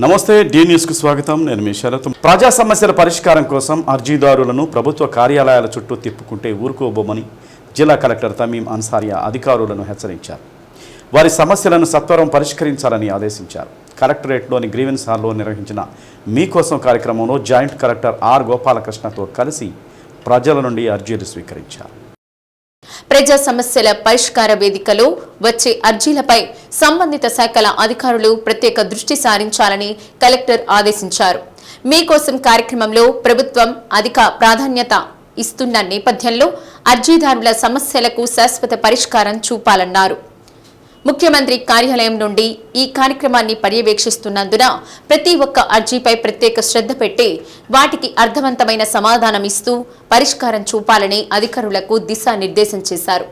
నమస్తే D news కు స్వాగతం నేను మీ శరత్ ప్రజా సమస్యల పరిష్కారం కోసం అర్జీదారులను ప్రభుత్వ కార్యాలయాల చుట్టూ తిప్పుకుంటే ఊరుకోబోమని జిల్లా కలెక్టర్ తమీం అన్సారియా అధికారులను హెచ్చరించారు. వారి సమస్యలను సత్వరం పరిష్కరించాలని ఆదేశించారు. కలెక్టరేట్లోని గ్రీవెన్స్ హాల్లో నిర్వహించిన మీకోసం కార్యక్రమంలో జాయింట్ కలెక్టర్ ఆర్ గోపాలకృష్ణతో కలిసి ప్రజల నుండి అర్జీలు స్వీకరించారు. ప్రజా సమస్యల పరిష్కార వేదికలో వచ్చే అర్జీలపై సంబంధిత శాఖల అధికారులు ప్రత్యేక దృష్టి సారించాలని కలెక్టర్ ఆదేశించారు. మీకోసం కార్యక్రమంలో ప్రభుత్వం అధిక ప్రాధాన్యత ఇస్తున్న నేపథ్యంలో అర్జీదారుల సమస్యలకు శాశ్వత పరిష్కారం చూపాలన్నారు. ముఖ్యమంత్రి కార్యాలయం నుండి ఈ కార్యక్రమాన్ని పర్యవేక్షిస్తున్నందున ప్రతి ఒక్క అర్జీపై ప్రత్యేక శ్రద్ధ పెట్టి వాటికి అర్థవంతమైన సమాధానం ఇస్తూ పరిష్కారం చూపాలని అధికారులకు దిశానిర్దేశం చేశారు.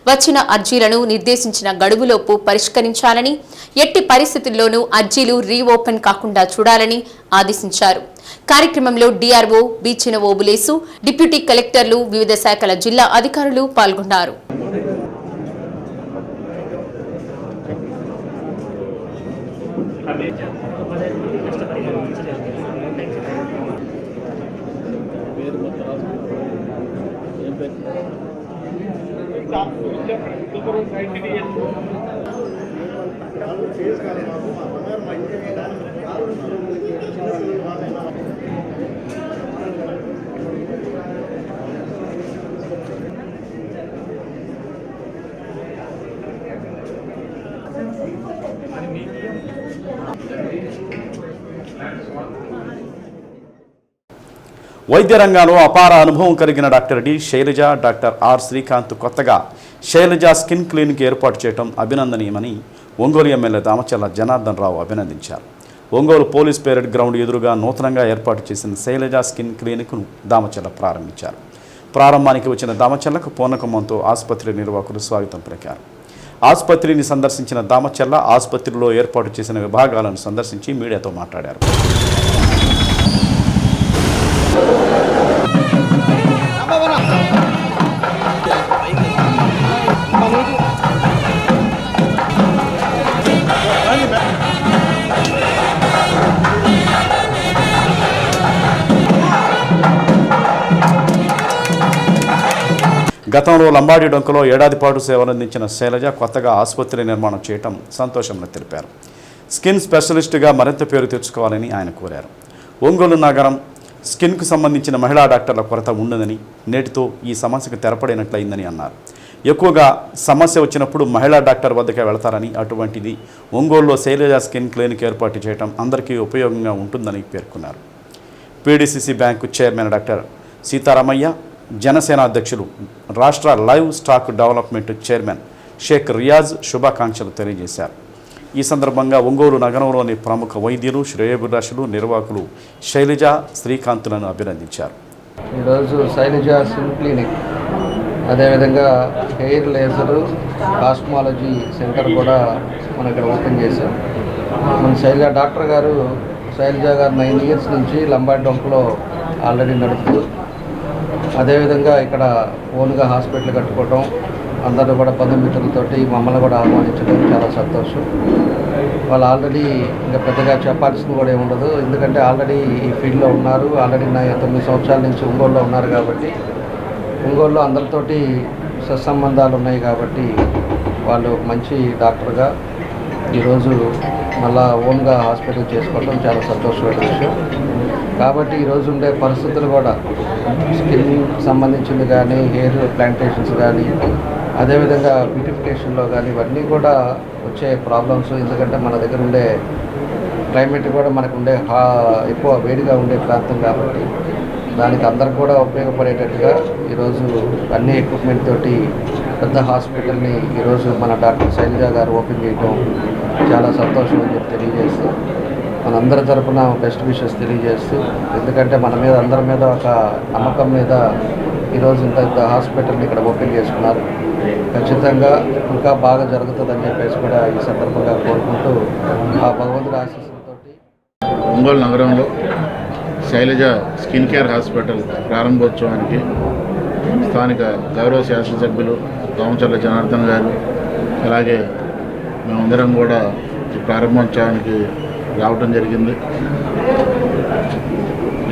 వచ్చిన అర్జీలను నిర్దేశించిన గడువులోపు పరిష్కరించాలని, ఎట్టి పరిస్థితుల్లోనూ అర్జీలు రీఓపెన్ కాకుండా చూడాలని ఆదేశించారు. కార్యక్రమంలో డిఆర్ఓ బీచిన ఓబులేసు, డిప్యూటీ కలెక్టర్లు, వివిధ శాఖల జిల్లా అధికారులు పాల్గొన్నారు. వైద్య రంగంలో అపార అనుభవం కలిగిన doctor D Shailaja, doctor R Srikanth కొత్తగా శైలజ స్కిన్ క్లినిక్ ఏర్పాటు చేయడం అభినందనీయమని ఒంగోలు ఎమ్మెల్యే దామచర్ల జనార్దన్ రావు అభినందించారు. ఒంగోలు పోలీస్ పెరేడ్ గ్రౌండ్ ఎదురుగా నూతనంగా ఏర్పాటు చేసిన శైలజ స్కిన్ క్లినిక్ను దామచర్ల ప్రారంభించారు. ప్రారంభానికి వచ్చిన దామచర్లకు పూర్ణకుంభంతో ఆసుపత్రి నిర్వాహకులు స్వాగతం పలికారు. ఆసుపత్రిని సందర్శించిన దామచర్ల ఆసుపత్రిలో ఏర్పాటు చేసిన విభాగాలను సందర్శించి మీడియాతో మాట్లాడారు. గతంలో లంబాడి డొంకలో ఏడాది పాటు సేవలందించిన శైలజ కొత్తగా ఆసుపత్రి నిర్మాణం చేయటం సంతోషంగా తెలిపారు. స్కిన్ స్పెషలిస్టుగా మరింత పేరు తెచ్చుకోవాలని ఆయన కోరారు. ఒంగోలు నగరం స్కిన్కు సంబంధించిన మహిళా డాక్టర్ల కొరత ఉండదని, నేటితో ఈ సమస్యకు తెరపడినట్లయిందని అన్నారు. ఎక్కువగా సమస్య వచ్చినప్పుడు మహిళా డాక్టర్ వద్దకే వెళతారని, అటువంటిది ఒంగోలులో శైలజ స్కిన్ క్లినిక్ ఏర్పాటు చేయడం అందరికీ ఉపయోగంగా ఉంటుందని పేర్కొన్నారు. PDCC bank chairman doctor Sitaramaiah, Janasena అధ్యక్షులు, రాష్ట్ర livestock development chairman Sheikh Riyaz శుభాకాంక్షలు తెలియజేశారు. ఈ సందర్భంగా ఒంగోలు నగరంలోని ప్రముఖ వైద్యులు, శ్రేయోభిలాషులు, నిర్వాహకులు శైలజ, శ్రీకాంత్లను అభినందించారు. ఈరోజు శైలజ స్కిన్ క్లినిక్, అదేవిధంగా హెయిర్ లేజరు, కాస్మాలజీ సెంటర్ కూడా మనం ఇక్కడ ఓపెన్ చేశాం. మన శైలజ డాక్టర్ గారు, శైలజ గారు 9 ఇయర్స్ నుంచి లంబాడి డొంకలో ఆల్రెడీ నడుపుతూ, అదేవిధంగా ఇక్కడ ఓన్గా హాస్పిటల్ కట్టుకోవడం, అందరూ కూడా బంధుమిత్రులతోటి మమ్మల్ని కూడా ఆహ్వానించడం చాలా సంతోషం. వాళ్ళు ఆల్రెడీ ఇంకా పెద్దగా చెప్పాల్సింది కూడా ఏముండదు, ఎందుకంటే ఆల్రెడీ ఈ ఫీల్డ్లో ఉన్నారు. ఆల్రెడీ 9 సంవత్సరాల నుంచి ఒంగోలులో ఉన్నారు కాబట్టి, ఒంగోలులో అందరితోటి సత్సంబంధాలు ఉన్నాయి కాబట్టి వాళ్ళు మంచి డాక్టర్గా ఈరోజు మళ్ళా ఓన్గా హాస్పిటల్ చేసుకోవడం చాలా సంతోషమైన విషయం. కాబట్టి ఈరోజు ఉండే పరిస్థితులు కూడా స్కిన్ సంబంధించింది కానీ, హెయిర్ ప్లాంటేషన్స్ కానీ, అదేవిధంగా బ్యూటిఫికేషన్లో కానీ ఇవన్నీ కూడా వచ్చే ప్రాబ్లమ్స్. ఎందుకంటే మన దగ్గర ఉండే క్లైమేట్ కూడా మనకు ఉండే ఎక్కువ వేడిగా ఉండే ప్రాంతం కాబట్టి దానికి అందరికి కూడా ఉపయోగపడేటట్టుగా ఈరోజు అన్ని ఎక్విప్మెంట్ తోటి పెద్ద హాస్పిటల్ని ఈరోజు మన డాక్టర్ శైలజ గారు ఓపెన్ చేయడం చాలా సంతోషం అని చెప్పి తెలియజేస్తూ, మనందరి తరఫున బెస్ట్ విషెస్ తెలియజేస్తూ, ఎందుకంటే మన మీద అందరి మీద ఒక నమ్మకం మీద ఈరోజు ఇంత హాస్పిటల్ని ఇక్కడ ఓపెన్ చేసుకున్నారు. ఖచ్చితంగా ఇంకా బాగా జరుగుతుందని చెప్పేసి కూడా ఈ సందర్భంగా కోరుకుంటూ ఆ భగవంతుడి ఆశీస్సులతో ఒంగోలు నగరంలో శైలజ స్కిన్ కేర్ హాస్పిటల్ ప్రారంభోత్సవానికి స్థానిక గౌరవ శాసనసభ్యులు దామచర్ల జనార్దన్ గారు, అలాగే మేమందరం కూడా ప్రారంభోత్సవానికి రావటం జరిగింది.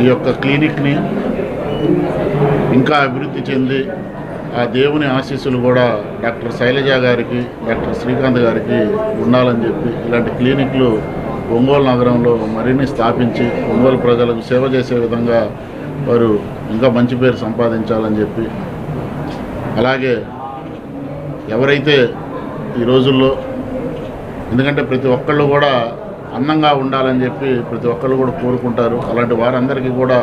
ఈ యొక్క క్లినిక్ని ఇంకా అభివృద్ధి చెంది ఆ దేవుని ఆశీస్సులు కూడా డాక్టర్ శైలజ గారికి, డాక్టర్ శ్రీకాంత్ గారికి ఉండాలని చెప్పి ఇలాంటి క్లినిక్లు ఒంగోలు నగరంలో మరిన్ని స్థాపించి ఒంగోలు ప్రజలకు సేవ చేసే విధంగా వారు ఇంకా మంచి పేరు సంపాదించాలని చెప్పి, అలాగే ఎవరైతే ఈ రోజుల్లో, ఎందుకంటే ప్రతి ఒక్కళ్ళు కూడా అందంగా ఉండాలని చెప్పి ప్రతి ఒక్కళ్ళు కూడా కోరుకుంటారు. అలాంటి వారందరికీ కూడా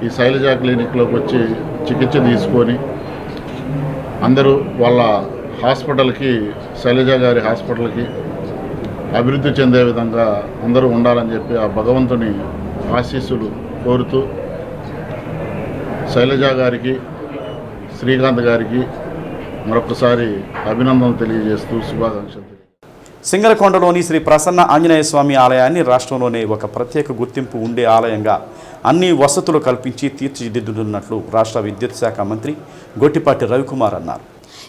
ఈ శైలజ క్లినిక్లోకి వచ్చి చికిత్స తీసుకొని అందరూ వాళ్ళ హాస్పిటల్కి, శైలజ గారి హాస్పిటల్కి అభివృద్ధి చెందే విధంగా అందరూ ఉండాలని చెప్పి ఆ భగవంతుని ఆశీస్సులు కోరుతూ శైలజ గారికి, శ్రీకాంత్ గారికి మరొకసారి అభినందనలు తెలియజేస్తూ శుభాకాంక్షలు. సింగరకొండలోని శ్రీ ప్రసన్న ఆంజనేయ స్వామి ఆలయాన్ని రాష్ట్రంలోనే ఒక ప్రత్యేక గుర్తింపు ఉండే ఆలయంగా అన్ని వసతులు కల్పించి తీర్చిదిద్దుతున్నట్లు రాష్ట్ర విద్యుత్ శాఖ మంత్రి గొట్టిపాటి రవికుమార్ అన్నారు.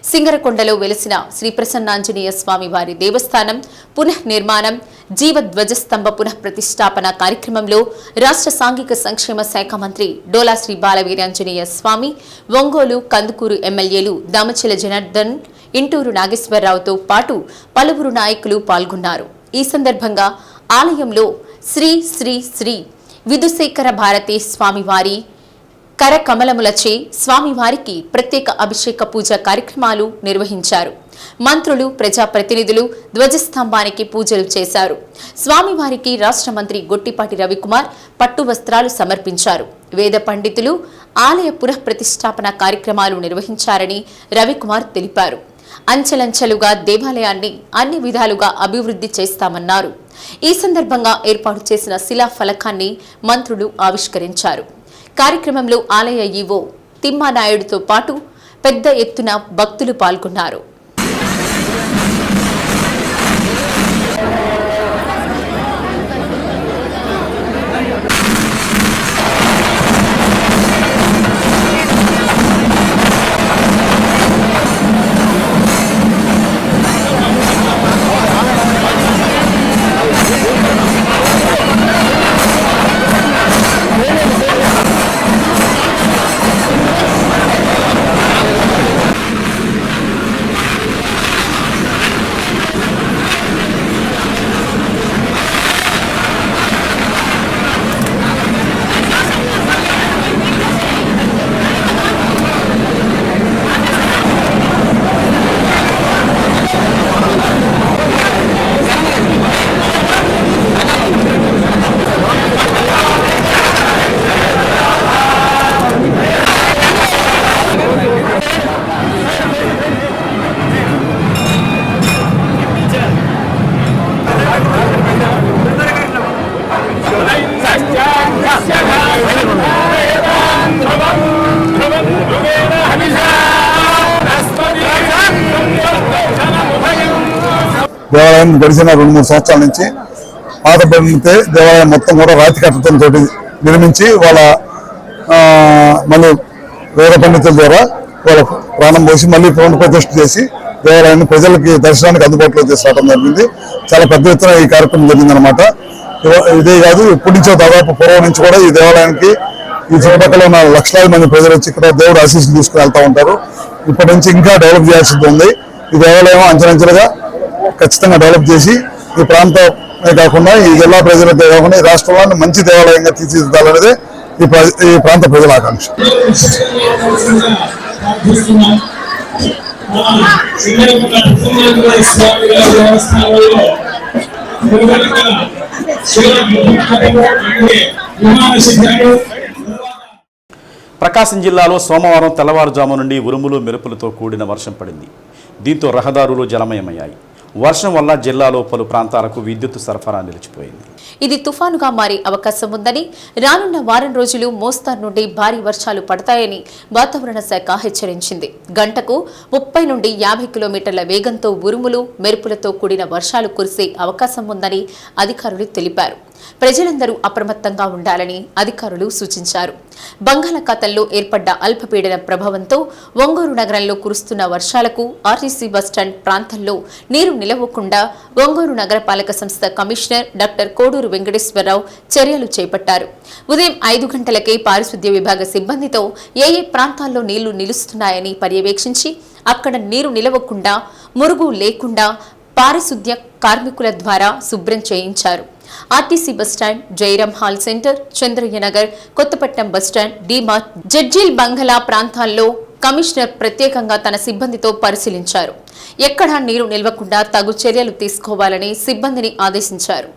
సింగరకొండలో వెలిసిన శ్రీ ప్రసన్నాంజనేయ స్వామి వారి దేవస్థానం పునఃనిర్మాణం, జీవధ్వజస్తంభ పునఃప్రతిష్ఠాపన కార్యక్రమంలో రాష్ట్ర సాంఘిక సంక్షేమ శాఖ మంత్రి డోలా శ్రీ బాలవీరాంజనేయ స్వామి, ఒంగోలు, కందుకూరు ఎమ్మెల్యేలు దామచల జనార్దన్, ఇంటూరు నాగేశ్వరరావుతో పాటు పలువురు నాయకులు పాల్గొన్నారు. ఈ సందర్భంగా ఆలయంలో శ్రీ శ్రీ శ్రీ విధుశేఖర భారతి స్వామివారి కరకమలములచే స్వామివారికి ప్రత్యేక అభిషేక పూజ కార్యక్రమాలు నిర్వహించారు. మంత్రులు, ప్రజాప్రతినిధులు ధ్వజస్తంభానికి పూజలు చేశారు. స్వామివారికి రాష్ట్ర మంత్రి గొట్టిపాటి రవికుమార్ పట్టు వస్త్రాలు సమర్పించారు. వేద పండితులు ఆలయ పునఃప్రతిష్ఠాపన కార్యక్రమాలు నిర్వహించారని రవికుమార్ తెలిపారు. అంచెలంచెలుగా దేవాలయాన్ని అన్ని విధాలుగా అభివృద్ధి చేస్తామన్నారు. ఈ సందర్భంగా ఏర్పాటు చేసిన శిలా ఫలకాన్ని మంత్రులు ఆవిష్కరించారు. కార్యక్రమంలో ఆలయ ఈవో తిమ్మానాయుడుతో పాటు పెద్ద ఎత్తున భక్తులు పాల్గొన్నారు. దేవాలయం గడిచిన 2-3 సంవత్సరాల నుంచి పాతబడితే దేవాలయం మొత్తం కూడా రాతి కట్టడంతో నిర్మించి వాళ్ళ మళ్ళీ వేద పండితుల ద్వారా వాళ్ళ ప్రాణం పోసి మళ్ళీ పునఃప్రతిష్ఠ చేసి దేవాలయాన్ని ప్రజలకి దర్శనానికి అందుబాటులో తీసుకురావడం జరిగింది. చాలా పెద్ద ఎత్తున ఈ కార్యక్రమం జరిగిందనమాట. ఇదే కాదు, ఇప్పటి నుంచో దాదాపు పూర్వం నుంచి కూడా ఈ దేవాలయానికి ఈ చుట్టుపక్కల ఉన్న లక్షలాది మంది ప్రజలు వచ్చి ఇక్కడ దేవుడు ఆశీస్సులు తీసుకుని వెళ్తూ ఉంటారు. ఇప్పటి నుంచి ఇంకా డెవలప్ చేయాల్సి ఉంది. ఈ దేవాలయం అంచెలంచెలుగా ఖచ్చితంగా డెవలప్ చేసి ఈ ప్రాంతమే కాకుండా ఈ జిల్లా ప్రజలకే కాకుండా ఈ రాష్ట్రంలో మంచి దేవాలయంగా తీర్చిదిద్దాలనేదే ఈ ప్రాంత ప్రజల ఆకాంక్ష. ప్రకాశం జిల్లాలో సోమవారం తెల్లవారుజాము నుండి ఉరుములు మెరుపులతో కూడిన వర్షం పడింది. దీంతో రహదారులు జలమయమయ్యాయి. వర్షం వల్ల జిల్లాలో పలు ప్రాంతాలకు విద్యుత్ సరఫరా నిలిచిపోయింది. ఇది తుఫానుగా మారే అవకాశం ఉందని, రానున్న వారం రోజులు మోస్తరు నుండి భారీ వర్షాలు పడతాయని వాతావరణ శాఖ హెచ్చరించింది. గంటకు 30 నుండి 50 కిలోమీటర్ల వేగంతో ఉరుములు మెరుపులతో కూడిన వర్షాలు కురిసే అవకాశం ఉందని అధికారులు తెలిపారు. ప్రజలందరూ అప్రమత్తంగా ఉండాలని అధికారులు సూచించారు. బంగాళాఖాతంలో ఏర్పడ్డ అల్పపీడన ప్రభావంతో ఒంగోలు నగరంలో కురుస్తున్న వర్షాలకు ఆర్టీసీ బస్టాండ్ ప్రాంతంలో నీరు నిలవకుండా ఒంగోలు నగరపాలక సంస్థ కమిషనర్ డాక్టర్ కోడూరు వెంకటేశ్వరరావు చర్యలు చేపట్టారు. ఉదయం 5 గంటలకే పారిశుద్ధ్య విభాగ సిబ్బందితో ఏ ప్రాంతాల్లో నీళ్లు నిలుస్తున్నాయని పర్యవేక్షించి అక్కడ నీరు నిలవకుండా, మురుగు లేకుండా పారిశుద్ధ్య కార్మికుల ద్వారా శుభ్రం చేయించారు. RTC bus stand, Jairam hall centre, Chandraiah Nagar, Kothapatnam bus stand, DMart, జడ్జీల్ బంగళా ప్రాంతాల్లో కమిషనర్ ప్రత్యేకంగా తన సిబ్బందితో పరిశీలించారు. ఎక్కడా నీరు నిల్వకుండా తగు చర్యలు తీసుకోవాలని సిబ్బందిని ఆదేశించారు.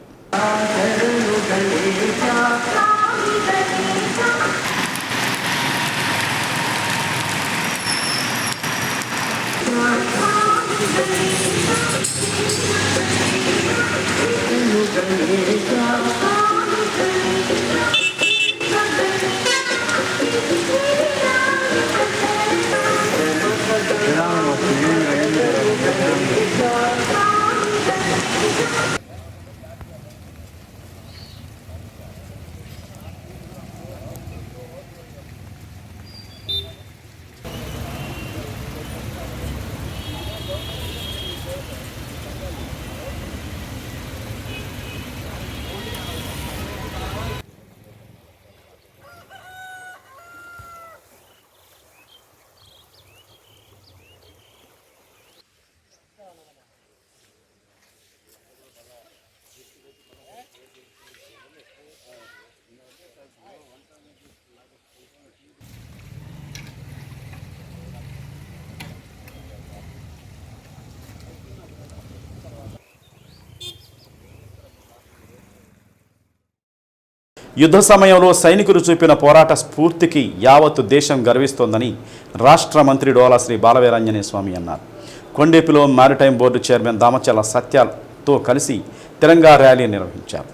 యుద్ధ సమయంలో సైనికులు చూపిన పోరాట స్ఫూర్తికి యావత్తు దేశం గర్విస్తోందని రాష్ట్ర మంత్రి డోలా శ్రీ బాలవీరాంజనేయ స్వామి అన్నారు. కొండేపిలో మారిటైమ్ బోర్డు చైర్మన్ దామచల్ల సత్యాలతో కలిసి తిరంగా ర్యాలీ నిర్వహించారు.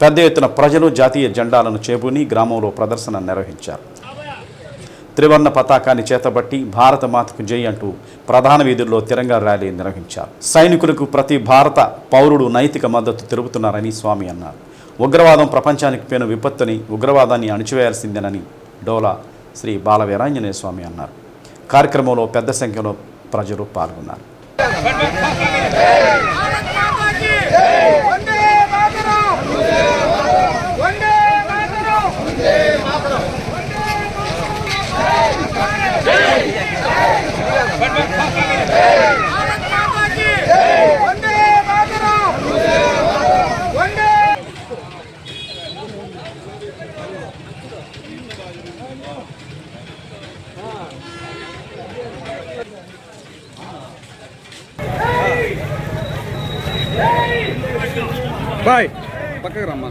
పెద్ద ఎత్తున ప్రజలు జాతీయ జెండాలను చేబూని గ్రామంలో ప్రదర్శన నిర్వహించారు. త్రివర్ణ పతాకాన్ని చేతబట్టి భారత మాతకు జై అంటూ ప్రధాన వీధుల్లో తిరంగా ర్యాలీ నిర్వహించారు. సైనికులకు ప్రతి భారత పౌరుడు నైతిక మద్దతు తెలుపుతున్నారని స్వామి అన్నారు. ఉగ్రవాదం ప్రపంచానికి పెను విపత్తుని, ఉగ్రవాదాన్ని అణిచివేయాల్సిందేనని డోలా శ్రీ బాలవీరాంజనేయ స్వామి అన్నారు. కార్యక్రమంలో పెద్ద సంఖ్యలో ప్రజలు పాల్గొన్నారు. బాయ్ పక్కకు రమ్మా.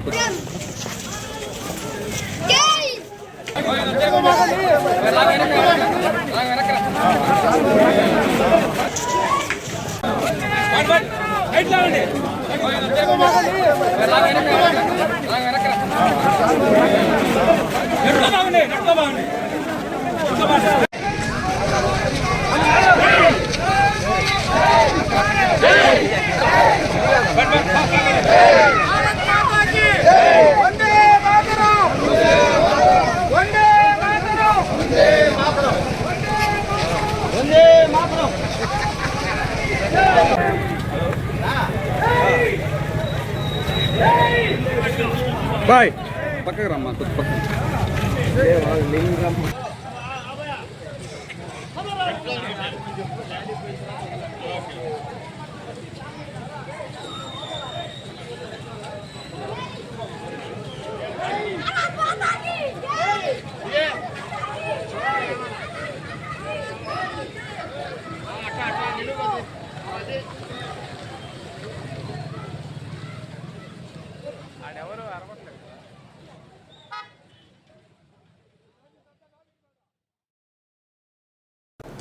బాయ్ పక్కకు రమ్మా.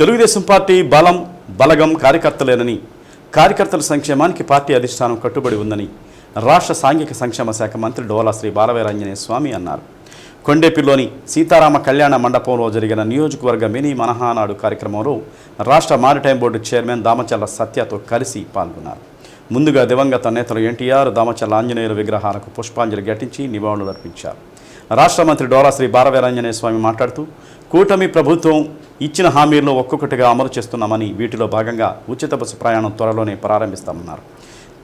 తెలుగుదేశం పార్టీ బలం బలగం కార్యకర్తలేనని, కార్యకర్తల సంక్షేమానికి పార్టీ అధిష్టానం కట్టుబడి ఉందని రాష్ట్ర సాంఘిక సంక్షేమ శాఖ మంత్రి డోలా శ్రీ బాలవీరాంజనేయ స్వామి అన్నారు. కొండేపిలోని సీతారామ కళ్యాణ మండపంలో జరిగిన నియోజకవర్గ మినీ మహానాడు కార్యక్రమంలో రాష్ట్ర మారిటైమ్ బోర్డు చైర్మన్ దామచల్ల సత్యతో కలిసి పాల్గొన్నారు. ముందుగా దివంగత నేతలు ఎన్టీఆర్, దామచర్ల ఆంజనేయుల విగ్రహాలకు పుష్పాంజలి ఘటించి నివాళులు అర్పించారు. రాష్ట్ర మంత్రి డోలా శ్రీ బాలవీరాంజనేయ స్వామి మాట్లాడుతూ కూటమి ప్రభుత్వం ఇచ్చిన హామీలను ఒక్కొక్కటిగా అమలు చేస్తున్నామని, వీటిలో భాగంగా ఉచిత బస్సు ప్రయాణం త్వరలోనే ప్రారంభిస్తామన్నారు.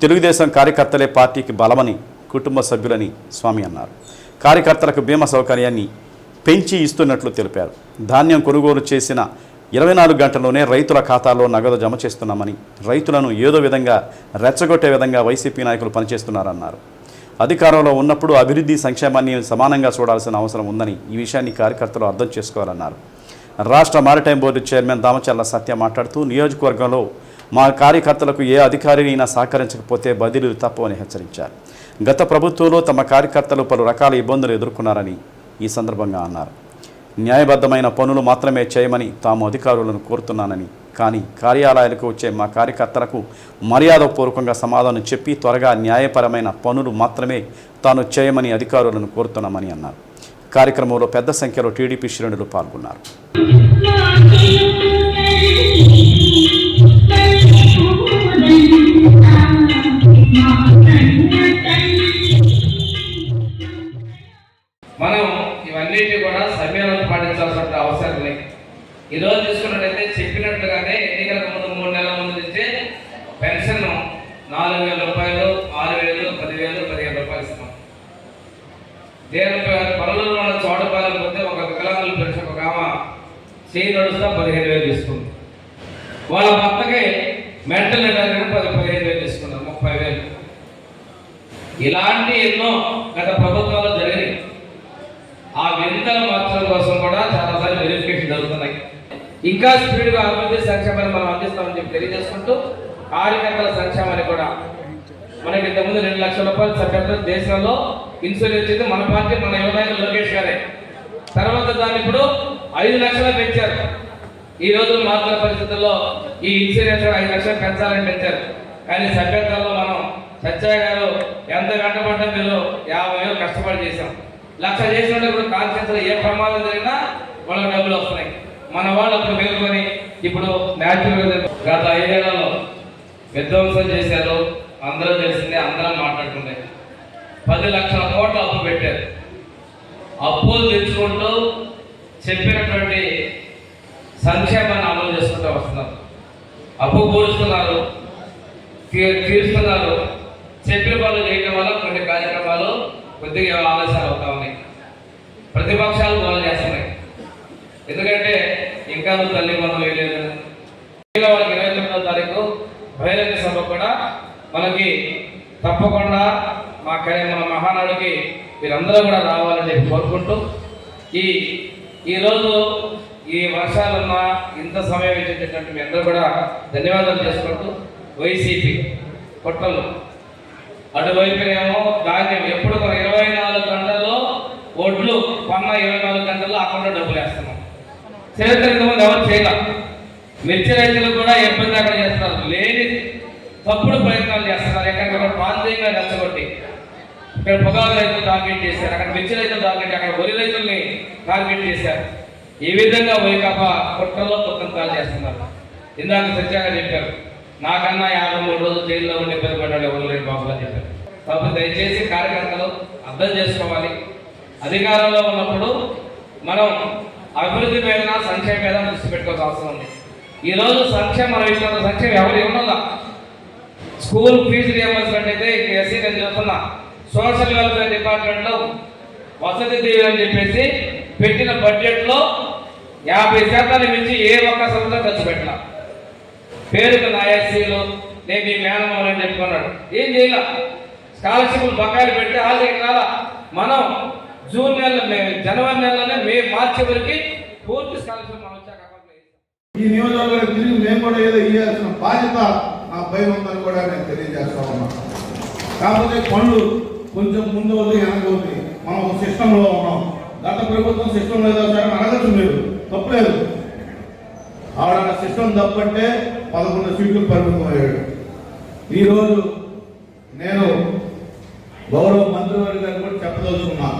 తెలుగుదేశం కార్యకర్తలే పార్టీకి బలమని, కుటుంబ సభ్యులని స్వామి అన్నారు. కార్యకర్తలకు బీమా సౌకర్యాన్ని పెంచి ఇస్తున్నట్లు తెలిపారు. ధాన్యం కొనుగోలు చేసిన 24 గంటల్లోనే రైతుల ఖాతాల్లో నగదు జమ చేస్తున్నామని, రైతులను ఏదో విధంగా రెచ్చగొట్టే విధంగా వైసీపీ నాయకులు పనిచేస్తున్నారన్నారు. అధికారంలో ఉన్నప్పుడు అభివృద్ధి, సంక్షేమాన్ని సమానంగా చూడాల్సిన అవసరం ఉందని, ఈ విషయాన్ని కార్యకర్తలు అర్థం చేసుకోవాలన్నారు. రాష్ట్ర మారిటైమ్ బోర్డు చైర్మన్ దామచర్ల సత్య మాట్లాడుతూ నియోజకవర్గంలో మా కార్యకర్తలకు ఏ అధికారినైనా సహకరించకపోతే బదిలీలు తప్పవని హెచ్చరించారు. గత ప్రభుత్వంలో తమ కార్యకర్తలు పలు రకాల ఇబ్బందులు ఎదుర్కొన్నారని ఈ సందర్భంగా అన్నారు. న్యాయబద్ధమైన పనులు మాత్రమే చేయమని తాము అధికారులను కోరుతున్నానని, కానీ కార్యాలయాలకు వచ్చే మా కార్యకర్తలకు మర్యాదపూర్వకంగా సమాధానం చెప్పి త్వరగా న్యాయపరమైన పనులు మాత్రమే తాను చేయమని అధికారులను కోరుతున్నామని అన్నారు. కార్యక్రమంలో పెద్ద సంఖ్యలో టీడీపీ శ్రేణులు పాల్గొన్నారు. మనం ఇవన్నిటి కూడా సమయంలో పాటించాల్సిన అవసరం లేదు. ఈరోజు చూసుకున్నట్టయితే చెప్పినట్లుగానే ఎన్నికలకు ముందు 3 నెలల ముందు నుంచే పెన్షన్ 4,000 రూపాయలు, 6,000, 10,000, 15 రూపాయలు ఇస్తాం. దేని పనులలో మన చోటపాలకు పోతే ఒక వికలాంగుల పెన్షన్ ఒక ఆమె చేయి నడుస్తా 15,000 తీసుకుంది. వాళ్ళ భర్తకి మెంటల్ అటాక్ 15,000 తీసుకున్నారు, 30,000. ఇలాంటి ఎన్నో గత ప్రభుత్వాలు జరిగినాయి. ఆ వింతలు మార్చడం కోసం కూడా చాలాసార్లు వెరిఫికేషన్ జరుగుతున్నాయి. ఇంకా స్పీడ్గా అభివృద్ధి సంక్షేమాన్ని మనం అందిస్తామని చెప్పి తెలియజేసుకుంటూ, కార్యకర్తల సంక్షేమాన్ని కూడా మనకి ఇంతకుముందు 2 లక్షల రూపాయలు సభ్యత్వం దేశంలో ఇన్సూరెన్స్ అయితే మన పార్టీ మన యువనాయకులు లోకేష్ గారే. తర్వాత దాన్ని ఇప్పుడు 5 లక్షలు పెంచారు. ఈ రోజు మారుతున్న పరిస్థితుల్లో ఈ ఇన్సూరెన్స్ 5 లక్షలు పెంచాలని పెంచారు. కానీ సభ్యత్వంలో మనం సత్యయ్య గారు ఎంత వెంటబడ్డా మీరు 50,000 కష్టపడి చేశాం. 1,00,000 చేసినట్టు ఇప్పుడు కాన్ఫరెన్స్లో ఏ ప్రమాదం జరిగినా వాళ్ళకి డబ్బులు వస్తున్నాయి. మన వాళ్ళు అప్పుడు మేలుకొని ఇప్పుడు న్యాచురల్గా గత 5 ఏళ్లలో విధ్వంసం చేశారు. అందరూ తెలిసిందే, అందరం మాట్లాడుతున్నాయి. 10 లక్షల కోట్ల అప్పు పెట్టారు. అప్పులు తెచ్చుకుంటూ చెప్పినటువంటి సంక్షేమాన్ని అమలు చేసుకుంటూ వస్తున్నారు. అప్పు పూరుస్తున్నారు, తీరుస్తున్నారు. చెప్పిన పనులు చేయడం వల్ల కొన్ని కార్యక్రమాలు కొద్దిగా ఆలస్యాలు అవుతా ఉన్నాయి. ప్రతిపక్షాలు గోల్ చేస్తున్నాయి. ఎందుకంటే ఇంకా నువ్వు తల్లి మనం వేయలేదు. వాళ్ళకి 29వ తారీఖు బహిరంగ సభ కూడా మనకి తప్పకుండా మన మహానాడుకి మీరందరూ కూడా రావాలని చెప్పి కోరుకుంటూ, ఈరోజు ఈ వర్షాలున్న ఇంత సమయం ఇచ్చేటటువంటి మీ అందరూ కూడా ధన్యవాదాలు చేసుకుంటూ, వైసీపీ పొట్టలు అటువైపునేమో ధాన్యం ఎప్పుడు 24 గంటల్లో ఒడ్లు కొన్న 24 గంటల్లో అకౌంట్లో డబ్బులు వేస్తున్నాం. చరిత్ర ఇంతమంది ఎవరు చేయాలి. మిర్చి రైతులు కూడా ఇబ్బంది అక్కడ చేస్తున్నారు. లేని తప్పుడు ప్రయత్నాలు చేస్తున్నారు. ఎక్కడ ప్రాంతీయంగా రెచ్చగొట్టి ఇక్కడ పొగాకు రైతులు టార్గెట్ చేశారు, అక్కడ మిర్చి రైతులు టార్గెట్, అక్కడ వరి రైతుల్ని టార్గెట్ చేశారు. ఈ విధంగా వైకాపా కుట్రలో కుతంత్రాలు చేస్తున్నారు. ఇందాక సత్యంగా చెప్పారు, నాకన్నా 53 రోజులు జైల్లో ఉండి ఇబ్బంది పడ్డాడు ఎవరు లేని బాబు అని చెప్పారు. కాబట్టి దయచేసి కార్యకర్తలు అర్థం చేసుకోవాలి. అధికారంలో ఉన్నప్పుడు మనం అభివృద్ధి మీద, సంక్షేమం మీద దృష్టి పెట్టుకోవాల్సిన అవసరం ఉంది. ఈరోజు మనం ఇచ్చిన సంక్షేమం ఎవరు ఇవ్వనుందా? స్కూల్ ఫీజు రియంబర్స్మెంట్ అయితే ఎస్సీ నేను చెప్తున్నా, సోషల్ వెల్ఫేర్ డిపార్ట్మెంట్లో వసతి దీవెన అని చెప్పేసి పెట్టిన బడ్జెట్లో 50% మించి ఏ ఒక్క సంస్థ ఖర్చు పెట్టాల. పేరుకు నా ఎస్సీలు నేను మీ మేనమామని అని చెప్పుకున్నాడు. ఏం చేయాల? స్కాలర్షిప్లు బకాయిలు పెట్టి ఆల్రెడీ కాల మనం జనవరి నెలలోనే మార్చి వరకు పూర్తి స్కాలర్షిప్ మనం వచ్చాక ఈ నియోజకవర్గం తిరిగి మేము కూడా ఏదో ఇవ్వాల్సిన బాధ్యత నా భయం ఉందని కూడా నేను తెలియజేస్తా ఉన్నా. కాకపోతే పనులు కొంచెం ముందు అవుతుంది, వెనక అవుతుంది. మనం ఒక సిస్టంలో ఉన్నాం. గత ప్రభుత్వం సిస్టమ్ లేదో సరే అడగచ్చు, మీరు తప్పలేదు. ఆవిడ సిస్టమ్ తప్పంటే 11 సీట్లు పరిమితం అయ్యాడు. ఈరోజు నేను గౌరవ మంత్రివర్గ గారు కూడా చెప్పదలుచుకున్నా,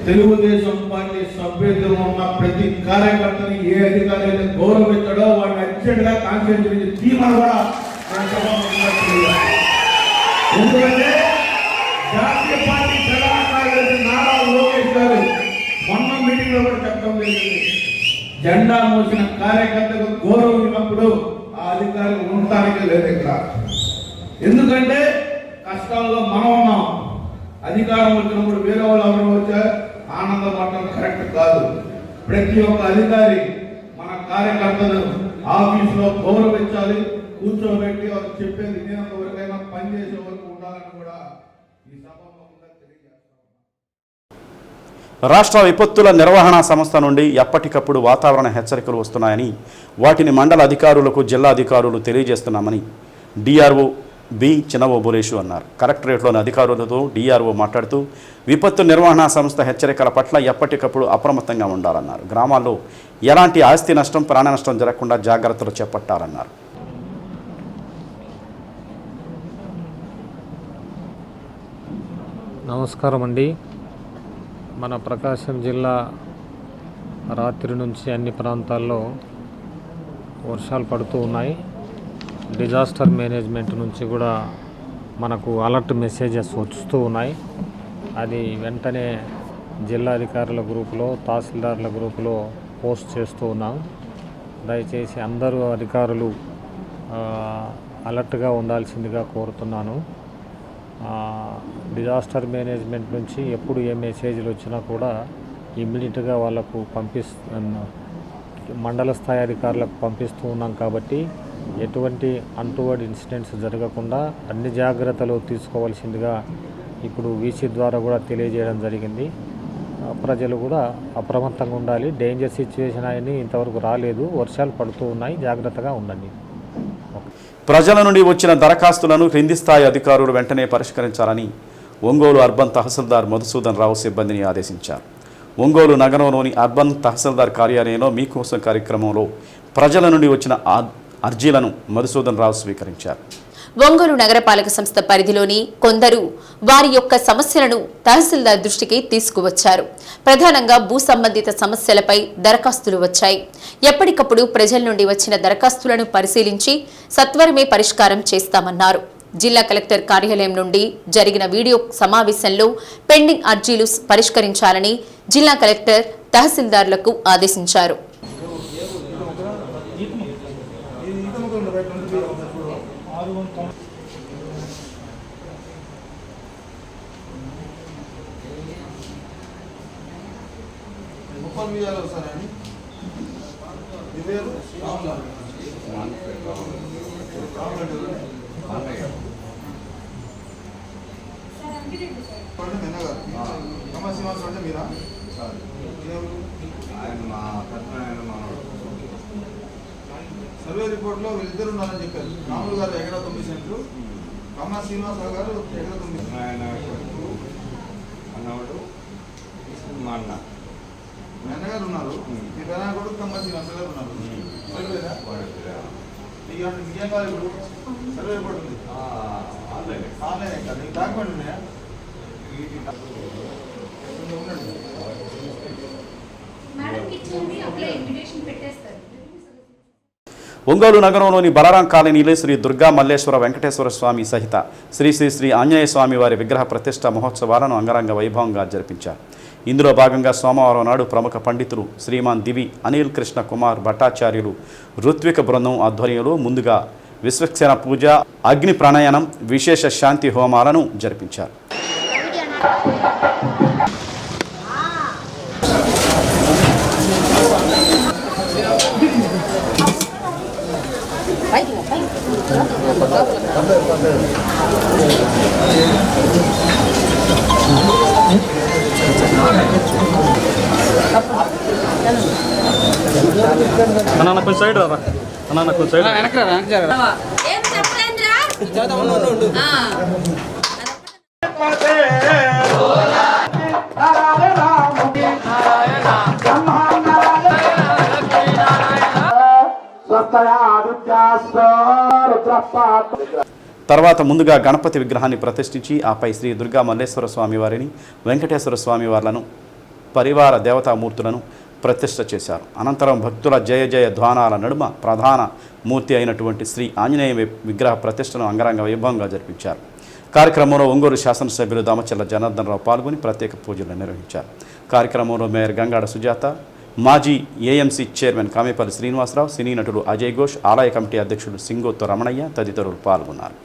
తెలుగుదేశం పార్టీ సభ్యులు ఉన్న ప్రతి కార్యకర్తని ఏ అధికారి అయితే గౌరవించడో వాడిని అర్జెంట్గా కాన్స్టిట్యూన్సీ తీమని కూడా నేను సభాముఖంగా తెలియజేస్తున్నాను. ఎందుకంటే జాతీయ పార్టీ తెలంగాణ నారా లోకేష్ గారు మొన్న మీటింగ్లో కూడా చెప్పడం జరిగింది. జెండా మోసిన కార్యకర్తకు గౌరవం ఇవ్వప్పుడు ఆ అధికారి ఉండటానికి లేదు ఇక్కడ. ఎందుకంటే కష్టాల్లో మనం ఉన్నాం. అధికారం వచ్చినప్పుడు వేరే వాళ్ళు ఎవరు వచ్చా ఆనందపడటం కరెక్ట్ కాదు. ప్రతి ఒక్క అధికారి మన కార్యకర్తలు ఆఫీసులో గౌరవించాలి, కూర్చోబెట్టి వాళ్ళు చెప్పేది వినేంత వరకైనా పనిచేసే వరకు ఉండాలని కూడా ఈ సభాముఖంగా తెలియజేస్తాం. రాష్ట్ర విపత్తుల నిర్వహణ సంస్థ నుండి ఎప్పటికప్పుడు వాతావరణ హెచ్చరికలు వస్తున్నాయని వాటిని మండల అధికారులకు జిల్లా అధికారులు తెలియజేస్తున్నామని డిఆర్ఓ బి చినవోబులేషు అన్నారు. కలెక్టరేట్లోని అధికారులతో డిఆర్ఓ మాట్లాడుతూ విపత్తు నిర్వహణ సంస్థ హెచ్చరికల పట్ల ఎప్పటికప్పుడు అప్రమత్తంగా ఉండాలన్నారు. గ్రామాల్లో ఎలాంటి ఆస్తి నష్టం, ప్రాణ నష్టం జరగకుండా జాగ్రత్తలు చేపట్టాలన్నారు. నమస్కారం అండి. మన ప్రకాశం జిల్లా రాత్రి నుంచి అన్ని ప్రాంతాల్లో వర్షాలు పడుతూ ఉన్నాయి. డిజాస్టర్ మేనేజ్మెంట్ నుంచి కూడా మనకు అలర్ట్ మెసేజెస్ వస్తూ ఉన్నాయి. అది వెంటనే జిల్లా అధికారుల గ్రూపులో, తహసీల్దార్ల గ్రూపులో పోస్ట్ చేస్తూ ఉన్నాం. దయచేసి అందరూ అధికారులు అలర్ట్గా ఉండాల్సిందిగా కోరుతున్నాను. డిజాస్టర్ మేనేజ్మెంట్ నుంచి ఎప్పుడు ఏ మెసేజ్లు వచ్చినా కూడా ఇమ్మీడియట్గా వాళ్ళకు మండల స్థాయి అధికారులకు పంపిస్తూ ఉన్నాం. కాబట్టి ఎటువంటి అన్టువర్డ్ ఇన్సిడెంట్స్ జరగకుండా అన్ని జాగ్రత్తలు తీసుకోవాల్సిందిగా ఇప్పుడు వీసీ ద్వారా కూడా తెలియజేయడం జరిగింది. ప్రజలు కూడా అప్రమత్తంగా ఉండాలి. డేంజర్ సిచ్యువేషన్ అని ఇంతవరకు రాలేదు. వర్షాలు పడుతూ ఉన్నాయి, జాగ్రత్తగా ఉండండి. ప్రజల నుండి వచ్చిన దరఖాస్తులను క్రింది స్థాయి అధికారులు వెంటనే పరిష్కరించాలని ఒంగోలు అర్బన్ తహసీల్దార్ మధుసూదన్ రావు సిబ్బందిని ఆదేశించారు. ఒంగోలు నగరంలోని అర్బన్ తహసీల్దార్ కార్యాలయంలో మీకోసం కార్యక్రమంలో ప్రజల నుండి వచ్చిన అర్జీలను మధుసూదన్ రావు స్వీకరించారు. ఒంగోలు నగరపాలక సంస్థ పరిధిలోని కొందరు వారి యొక్క సమస్యలను తహసీల్దార్ దృష్టికి తీసుకువచ్చారు. ప్రధానంగా భూ సంబంధిత సమస్యలపై దరఖాస్తులు వచ్చాయి. ఎప్పటికప్పుడు ప్రజల నుండి వచ్చిన దరఖాస్తులను పరిశీలించి సత్వరమే పరిష్కారం చేస్తామన్నారు. జిల్లా కలెక్టర్ కార్యాలయం నుండి జరిగిన వీడియో సమావేశంలో పెండింగ్ అర్జీలు పరిష్కరించాలని జిల్లా కలెక్టర్ తహసీల్దార్లకు ఆదేశించారు. సర్వే రిపోర్ట్లో వీళ్ళిద్దరు ఉన్నారని చెప్పారు. రాములు గారు ఎకరా 9 సెంట్లు, కమ్మా శ్రీనివాసరావు గారు ఎకరా 9. ఆయన అన్నవాడు మా అన్నగారు ఉన్నారు. మీ పెద్దగా కొడుకు కమ్మా శ్రీనివాసరావు గారు ఉన్నారు. సర్వేదా మీకేం కాదు. ఇప్పుడు సర్వే రిపోర్ట్ ఉంది ఆన్లైన్ కాదు. నీకు డాక్యుమెంట్ ఉన్నాయా? ఒంగోలు నగరంలోని బలరాం కాలనీలో శ్రీ దుర్గా మల్లేశ్వర వెంకటేశ్వర స్వామి సహిత శ్రీ శ్రీ శ్రీ ఆంజనేయ స్వామి వారి విగ్రహ ప్రతిష్ఠ మహోత్సవాలను అంగరంగ వైభవంగా జరిపించారు. ఇందులో భాగంగా సోమవారం నాడు ప్రముఖ పండితులు శ్రీమాన్ దివి అనిల్ కృష్ణ కుమార్ భట్టాచార్యులు ఋత్విక బృందం ఆధ్వర్యంలో ముందుగా విశ్వక్సేన పూజ, అగ్ని ప్రాణాయామం, విశేష శాంతి హోమాలను జరిపించారు. అన్న కొంచెం సైడ్ రా. అన్న కొంచెం సైడ్ వెనక తర్వాత ముందుగా గణపతి విగ్రహాన్ని ప్రతిష్ఠించి ఆపై శ్రీ దుర్గా మల్లేశ్వర స్వామి వారిని, వెంకటేశ్వర స్వామి వార్లను, పరివార దేవతామూర్తులను ప్రతిష్ఠ చేశారు. అనంతరం భక్తుల జయ జయ ధ్వానాల నడుమ ప్రధాన మూర్తి అయినటువంటి శ్రీ ఆంజనేయ విగ్రహ ప్రతిష్టను అంగరంగ వైభవంగా జరిపించారు. కార్యక్రమంలో ఒంగోలు శాసనసభ్యులు దామచర్ల జనార్దన్ రావు పాల్గొని ప్రత్యేక పూజలు నిర్వహించారు. కార్యక్రమంలో మేయర్ గంగాడ సుజాత, మాజీ ఏఎంసీ చైర్మన్ కామేపల్లి శ్రీనివాసరావు, సినీ నటుడు అజయ్ ఘోష్, ఆలయ కమిటీ అధ్యక్షుడు సింగోత్తు రమణయ్య తదితరులు పాల్గొన్నారు.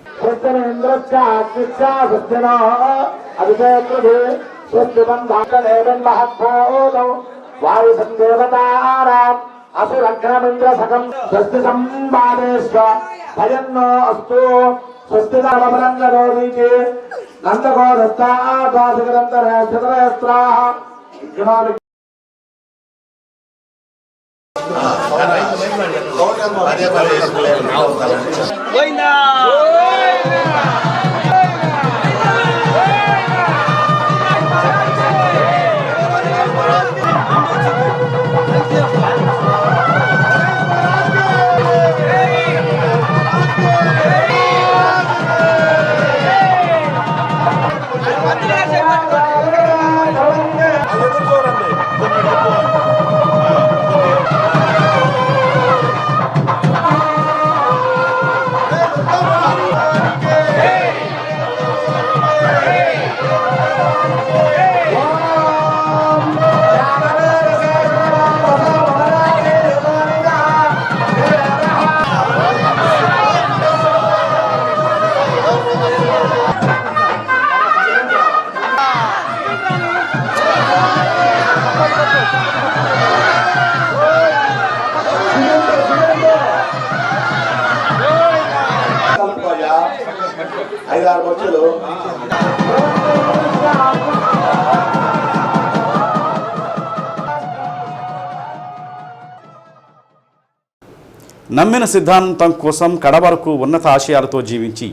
నమ్మిన సిద్ధాంతం కోసం కడవరకు ఉన్నత ఆశయాలతో జీవించి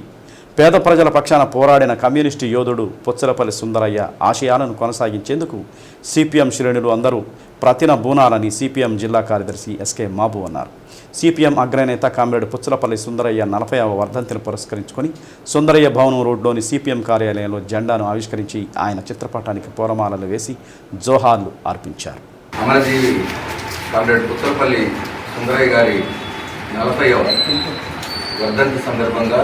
పేద ప్రజల పక్షాన పోరాడిన కమ్యూనిస్టు యోధుడు పుచ్చలపల్లి సుందరయ్య ఆశయాలను కొనసాగించేందుకు సిపిఎం శ్రేణులు అందరూ ప్రతిన బూనాలని సిపిఎం జిల్లా కార్యదర్శి ఎస్కే మాబు అన్నారు. సిపిఎం అగ్రనేత కామ్రేడ్ పుచ్చలపల్లి సుందరయ్య 40వ వర్ధంతిని పురస్కరించుకొని సుందరయ్య భవనం రోడ్లోని సిపిఎం కార్యాలయంలో జెండాను ఆవిష్కరించి ఆయన చిత్రపటానికి పూలమాలలు వేసి జోహార్లు అర్పించారు. అమరజీవి కామ్రేడ్ పుచ్చలపల్లి సుందరయ్య గారి 40వ వర్ధంతి సందర్భంగా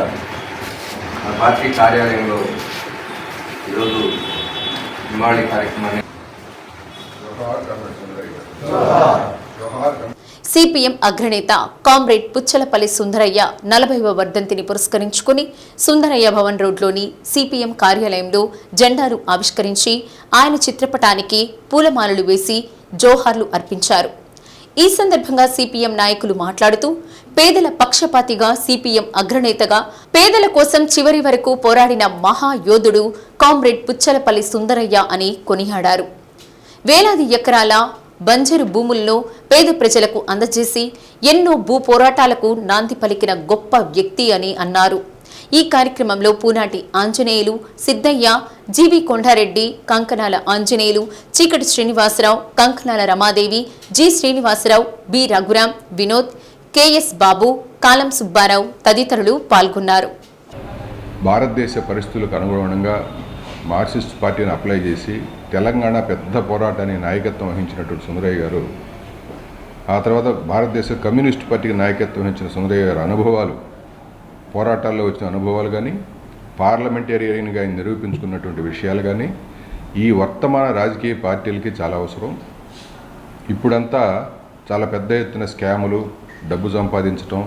మా పార్టీ కార్యాలయంలో ఈరోజు నివాళి కార్యక్రమాన్ని సిపిఎం అగ్రనేత కామ్రేడ్ పుచ్చలపల్లి సుందరయ్య 40వ వర్ధంతిని పురస్కరించుకుని సుందరయ్య భవన్ రోడ్లోని సిపిఎం కార్యాలయంలో జెండాను ఆవిష్కరించి ఆయన చిత్రపటానికి పూలమాలలు వేసి జోహార్లు అర్పించారు. ఈ సందర్భంగా సిపిఎం నాయకులు మాట్లాడుతూ పేదల పక్షపాతిగా సిపిఎం అగ్రనేతగా పేదల కోసం చివరి వరకు పోరాడిన మహాయోధుడు కామ్రేడ్ పుచ్చలపల్లి సుందరయ్య అని కొనియాడారు. వేలాది ఎకరాల బంజరు భూములను పేద ప్రజలకు అందజేసి ఎన్నో భూ పోరాటాలకు నాంది పలికిన గొప్ప వ్యక్తి అని అన్నారు. ఈ కార్యక్రమంలో పూనాటి ఆంజనేయులు, సిద్ధయ్య, జీవి Kondareddy, Kankanala Anjaneyulu, Cheekati Srinivasarao, Kankanala Ramadevi, G Srinivasarao, B Raghuram, Vinod, KS Babu, Kalam Subbarao తదితరులు పాల్గొన్నారు. భారతదేశ పరిస్థితులకు అనుగుణంగా మార్క్సిస్ట్ పార్టీని అప్లై చేసి తెలంగాణ పెద్ద పోరాటాన్ని నాయకత్వం వహించినటువంటి సుందరయ్య గారు, ఆ తర్వాత భారతదేశ కమ్యూనిస్ట్ పార్టీకి నాయకత్వం వహించిన సుందరయ్య గారి అనుభవాలు, పోరాటాల్లో వచ్చిన అనుభవాలు కానీ, పార్లమెంటేరియన్గా ఆయన నిరూపించుకున్నటువంటి విషయాలు కానీ ఈ వర్తమాన రాజకీయ పార్టీలకి చాలా అవసరం. ఇప్పుడంతా చాలా పెద్ద ఎత్తున స్కాములు, డబ్బు సంపాదించడం,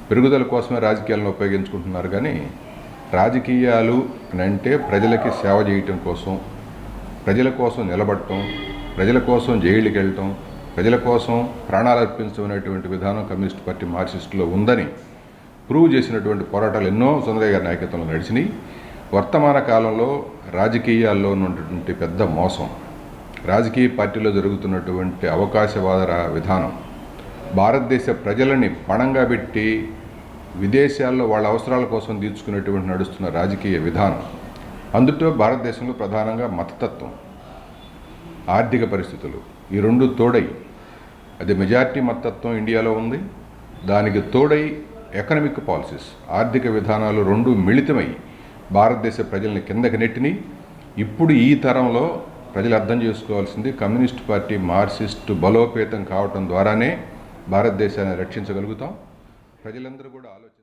పెరుగుదల కోసమే రాజకీయాలను ఉపయోగించుకుంటున్నారు. కానీ రాజకీయాలు అంటే ప్రజలకి సేవ చేయటం కోసం, ప్రజల కోసం నిలబడటం, ప్రజల కోసం జైలుకి వెళ్ళటం, ప్రజల కోసం ప్రాణాలు అర్పించడం అనేటువంటి విధానం కమ్యూనిస్ట్ పార్టీ మార్క్సిస్టులో ఉందని ప్రూవ్ చేసినటువంటి పోరాటాలు ఎన్నో సుందరయ్య గారి నాయకత్వంలో నడిచినాయి. వర్తమాన కాలంలో రాజకీయాల్లో ఉన్నటువంటి పెద్ద మోసం, రాజకీయ పార్టీలో జరుగుతున్నటువంటి అవకాశవాద విధానం, భారతదేశ ప్రజలని పణంగా పెట్టి విదేశాల్లో వాళ్ళ అవసరాల కోసం తీర్చుకునేటువంటి నడుస్తున్న రాజకీయ విధానం, అందులో భారతదేశంలో ప్రధానంగా మతతత్వం, ఆర్థిక పరిస్థితులు, ఈ రెండు తోడై, అది మెజారిటీ మతతత్వం ఇండియాలో ఉంది, దానికి తోడై ఎకనమిక్ పాలసీస్, ఆర్థిక విధానాలు రెండు మిళితమై భారతదేశ ప్రజల్ని కిందకి నెట్టినాయి. ఇప్పుడు ఈ తరంలో ప్రజలు అర్థం చేసుకోవాల్సింది కమ్యూనిస్ట్ పార్టీ మార్క్సిస్టు బలోపేతం కావటం ద్వారానే భారతదేశాన్ని రక్షించగలుగుతాం. ప్రజలందరూ కూడా ఆలోచించాలి.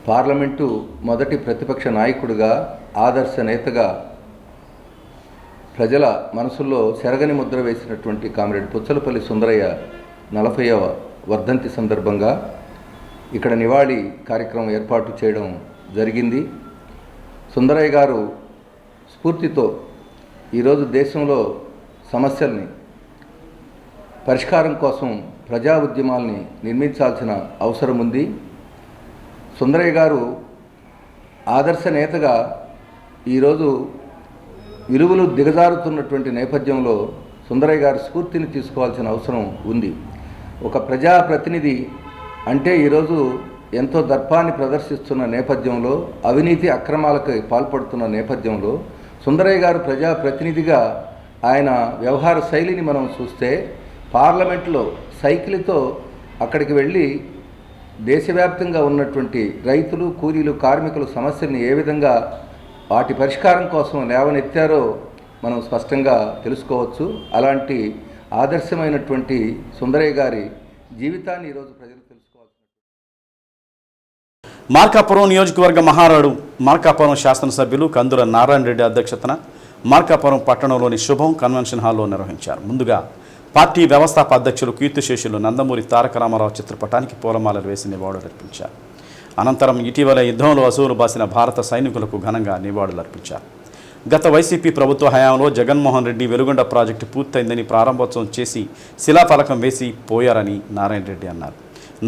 పార్లమెంటు మొదటి ప్రతిపక్ష నాయకుడిగా, ఆదర్శ నేతగా ప్రజల మనసుల్లో చెరగని ముద్ర వేసినటువంటి కామ్రేడ్ పుచ్చలపల్లి సుందరయ్య 40వ వర్ధంతి సందర్భంగా ఇక్కడ నివాళి కార్యక్రమం ఏర్పాటు చేయడం జరిగింది. సుందరయ్య గారు స్ఫూర్తితో ఈరోజు దేశంలో సమస్యల్ని పరిష్కారం కోసం ప్రజా ఉద్యమాల్ని నిర్మించాల్సిన అవసరం ఉంది. సుందరయ్య గారు ఆదర్శ నేతగా ఈరోజు విలువలు దిగజారుతున్నటువంటి నేపథ్యంలో సుందరయ్య గారి స్ఫూర్తిని తీసుకోవాల్సిన అవసరం ఉంది. ఒక ప్రజాప్రతినిధి అంటే ఈరోజు ఎంతో దర్పాన్ని ప్రదర్శిస్తున్న నేపథ్యంలో, అవినీతి అక్రమాలకు పాల్పడుతున్న నేపథ్యంలో సుందరయ్య గారు ప్రజాప్రతినిధిగా ఆయన వ్యవహార శైలిని మనం చూస్తే పార్లమెంట్లో సైకిల్తో అక్కడికి వెళ్ళి దేశవ్యాప్తంగా ఉన్నటువంటి రైతులు, కూలీలు, కార్మికుల సమస్యల్ని ఏ విధంగా వాటి పరిష్కారం కోసం లేవనెత్తారో మనం స్పష్టంగా తెలుసుకోవచ్చు. అలాంటి ఆదర్శమైనటువంటి సుందరయ్య గారి జీవితాన్ని ఈరోజు ప్రజలు తెలుసుకోవాలి. మార్కాపురం నియోజకవర్గ మహానాడు మార్కాపురం శాసనసభ్యులు కందుల నారాయణ రెడ్డి అధ్యక్షతన మార్కాపురం పట్టణంలోని శుభం కన్వెన్షన్ హాల్లో నిర్వహించారు. ముందుగా పార్టీ వ్యవస్థాపక అధ్యక్షులు కీర్తిశేషులు నందమూరి తారక రామారావు చిత్రపటానికి పూలమాలలు వేసి నివాళులర్పించారు. అనంతరం ఇటీవల యుద్ధంలో అసువులు బాసిన భారత సైనికులకు ఘనంగా నివాళులర్పించారు. గత వైసీపీ ప్రభుత్వ హయాంలో జగన్మోహన్ రెడ్డి వెలుగొండ ప్రాజెక్టు పూర్తయిందని ప్రారంభోత్సవం చేసి శిలాఫలకం వేసి పోయారని నారాయణ రెడ్డి అన్నారు.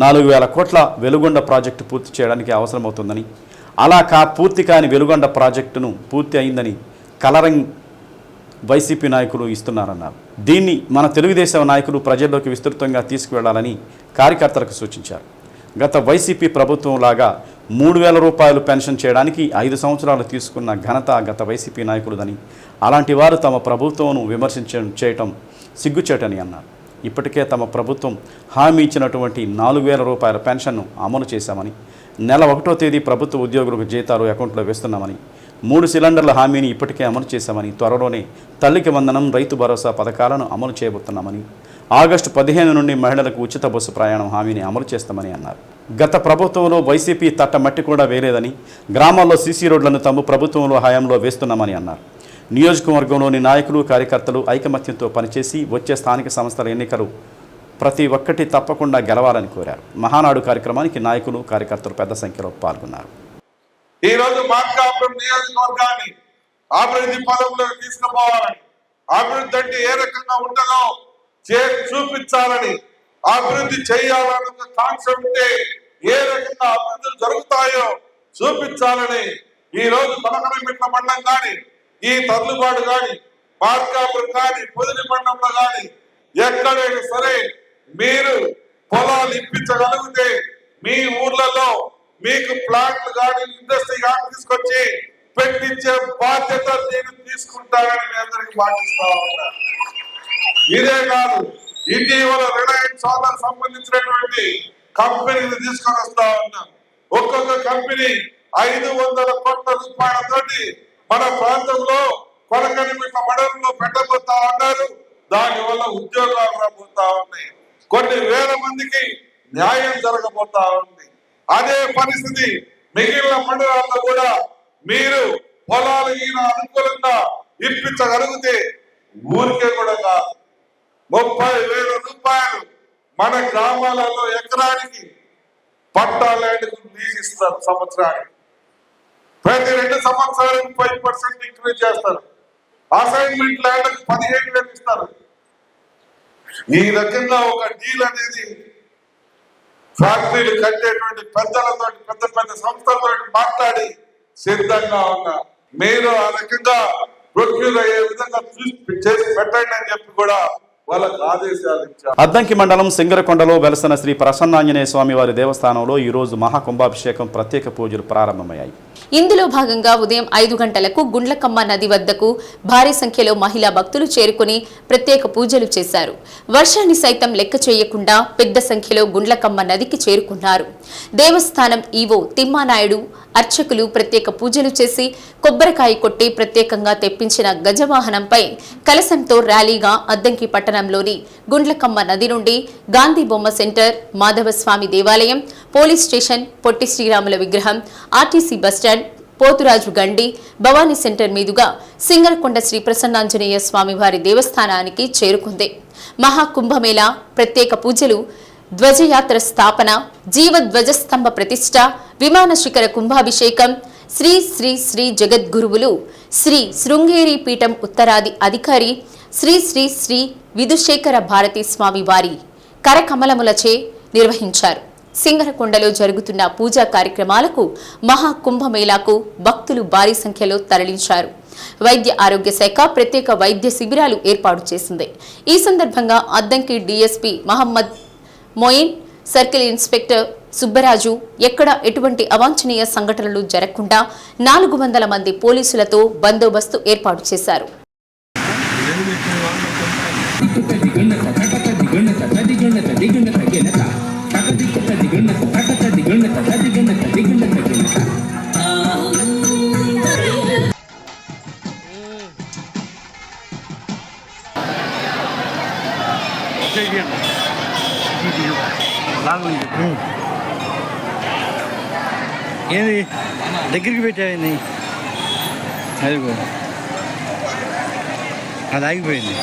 4,000 కోట్ల వెలుగొండ ప్రాజెక్టు పూర్తి చేయడానికి అవసరమవుతుందని, అలా పూర్తి కాని వెలుగొండ ప్రాజెక్టును పూర్తి అయిందని కలరింగ్ వైసీపీ నాయకులు ఇస్తున్నారన్నారు. దీన్ని మన తెలుగుదేశం నాయకులు ప్రజల్లోకి విస్తృతంగా తీసుకువెళ్లాలని కార్యకర్తలకు సూచించారు. గత వైసీపీ ప్రభుత్వం లాగా 3,000 రూపాయలు పెన్షన్ చేయడానికి 5 సంవత్సరాలు తీసుకున్న ఘనత గత వైసీపీ నాయకులదని, అలాంటి వారు తమ ప్రభుత్వంను చేయటం సిగ్గుచేటని అన్నారు. ఇప్పటికే తమ ప్రభుత్వం హామీ ఇచ్చినటువంటి 4,000 రూపాయల పెన్షన్ను అమలు చేశామని, నెల 1వ తేదీ ప్రభుత్వ ఉద్యోగులకు జీతాలు అకౌంట్లో వేస్తున్నామని, 3 సిలిండర్ల హామీని ఇప్పటికే అమలు చేశామని, త్వరలోనే తల్లికి వందనం, రైతు భరోసా పథకాలను అమలు చేయబోతున్నామని, ఆగస్టు 15 నుండి మహిళలకు ఉచిత బస్సు ప్రయాణం హామీని అమలు చేస్తామని అన్నారు. గత ప్రభుత్వంలో వైసీపీ తట్ట మట్టి కూడా వేయలేదని, గ్రామాల్లో సీసీ రోడ్లను తమ ప్రభుత్వంలో హయాంలో వేస్తున్నామని అన్నారు. నియోజకవర్గంలోని నాయకులు, కార్యకర్తలు ఐకమత్యంతో పనిచేసి వచ్చే స్థానిక సంస్థల ఎన్నికలు ప్రతి ఒక్కటి తప్పకుండా గెలవాలని కోరారు. మహానాడు కార్యక్రమానికి నాయకులు, కార్యకర్తలు పెద్ద సంఖ్యలో పాల్గొన్నారు. ఈరోజు మార్కాపురం నియోజకవర్గాన్ని అభివృద్ధి పదంలో తీసుకుపోవాలని, అభివృద్ధి అంటే ఏ రకంగా ఉంటుందో చూపించాలని, అభివృద్ధి చేయాలని కాన్సెప్ట్ ఏ రకంగా అభివృద్ధులు జరుగుతాయో చూపించాలని ఈ రోజు కొనకనమిట్ల మండలం కానీ, ఈ తర్లుబాటు కానీ, మార్కాపురం కానీ, పొదిలి మండలంలో కానీ ఎక్కడైనా సరే మీరు పొలాలు ఇప్పించగలిగితే మీ ఊర్లలో మీకు ప్లాంట్లు కానీ, ఇండస్ట్రీ కానీ తీసుకొచ్చి పెట్టించే బాధ్యత నేను తీసుకుంటానని మీ అందరికి పాటిస్తా ఉన్నా. ఇదే కాదు, ఇటీవల రిలయన్స్ సోలార్ సంబంధించినటువంటి కంపెనీలు తీసుకొని వస్తా ఉన్నాం. ఒక్కొక్క కంపెనీ 500 కోట్ల రూపాయలతోటి మన ప్రాంతంలో కొనకనిమిట్ల మండలంలో పెట్టబోతా ఉన్నారు. దానివల్ల ఉద్యోగాలు రాబోతా ఉన్నాయి. కొన్ని వేల మందికి న్యాయం జరగబోతా ఉంది. అదే పరిస్థితి మిగిలిన మండలాల్లో కూడా మీరు పొలాలు ఈయన అనుకూలంగా ఇప్పించగలిగితే ఊరికే కూడా కాదు, 30,000 రూపాయలు మన గ్రామాలలో ఎకరానికి పట్టా ల్యాండ్కు లీజ్ ఇస్తారు. సంవత్సరానికి ప్రతి 2 సంవత్సరాలకు 5% ఇంక్రీజ్ చేస్తారు. అసైన్మెంట్ ల్యాండ్కు 15,000 ఇస్తారు. ఈ రకంగా ఒక డీల్ అనేది ఫ్యాక్టరీలు కట్టేటువంటి పెద్దలతో, పెద్ద పెద్ద సంస్థలతో మాట్లాడి సిద్ధంగా ఉన్నా. మీరు ఆ రకంగా ప్రొక్యూర్ అయ్యే విధంగా చేసి పెట్టండి అని చెప్పి కూడా వాళ్ళకు ఆదేశాలు ఇచ్చారు. అద్దంకి మండలం సింగరకొండలో వెలసిన శ్రీ ప్రసన్నాంజనేయ స్వామి వారి దేవస్థానంలో ఈ రోజు మహాకుంభాభిషేకం ప్రత్యేక పూజలు ప్రారంభమయ్యాయి. ఇందులో భాగంగా ఉదయం 5 గంటలకు గుండ్లకమ్మ నది వద్దకు భారీ సంఖ్యలో మహిళా భక్తులు చేరుకుని ప్రత్యేక పూజలు చేశారు. వర్షాన్ని సైతం లెక్క చేయకుండా పెద్ద సంఖ్యలో గుండ్లకమ్మ నదికి చేరుకున్నారు. దేవస్థానం ఈవో తిమ్మానాయుడు, అర్చకులు ప్రత్యేక పూజలు చేసి కొబ్బరికాయ కొట్టి ప్రత్యేకంగా తెప్పించిన గజవాహనంపై కలశంతో ర్యాలీగా అద్దంకి పట్టణంలోని గుండ్లకమ్మ నది నుండి గాంధీ బొమ్మ సెంటర్, మాధవస్వామి దేవాలయం, పోలీస్ స్టేషన్, పొట్టి శ్రీరాముల విగ్రహం, ఆర్టీసీ బస్టాండ్, పోతురాజు గండి, భవానీ సెంటర్ మీదుగా సింగరకొండ శ్రీ ప్రసన్నాంజనేయ స్వామివారి దేవస్థానానికి చేరుకుంది. మహాకుంభమేళా ప్రత్యేక పూజలు, ధ్వజయాత్ర స్థాపన, జీవధ్వజస్తంభ ప్రతిష్ఠ, విమాన శిఖర కుంభాభిషేకం, శ్రీ శ్రీ శ్రీ జగద్గురువులు శ్రీ శృంగేరి పీఠం ఉత్తరాది అధికారి శ్రీ శ్రీ శ్రీ విధుశేఖర భారతీ స్వామి వారి కరకమలములచే నిర్వహించారు. సింగరకొండలో జరుగుతున్న పూజా కార్యక్రమాలకు, మహాకుంభమేళాకు భక్తులు భారీ సంఖ్యలో తరలించారు. వైద్య ఆరోగ్య శాఖ ప్రత్యేక వైద్య శిబిరాలు ఏర్పాటు చేసింది. ఈ సందర్భంగా Addanki DSP Mohammed Moin, circle inspector Subbaraju ఎక్కడ ఎటువంటి అవాంఛనీయ సంఘటనలు జరగకుండా 400 మంది పోలీసులతో బందోబస్తు ఏర్పాటు చేశారు. ఏంది దగ్గరికి పెట్టాయింది, అదిగో అది ఆగిపోయింది.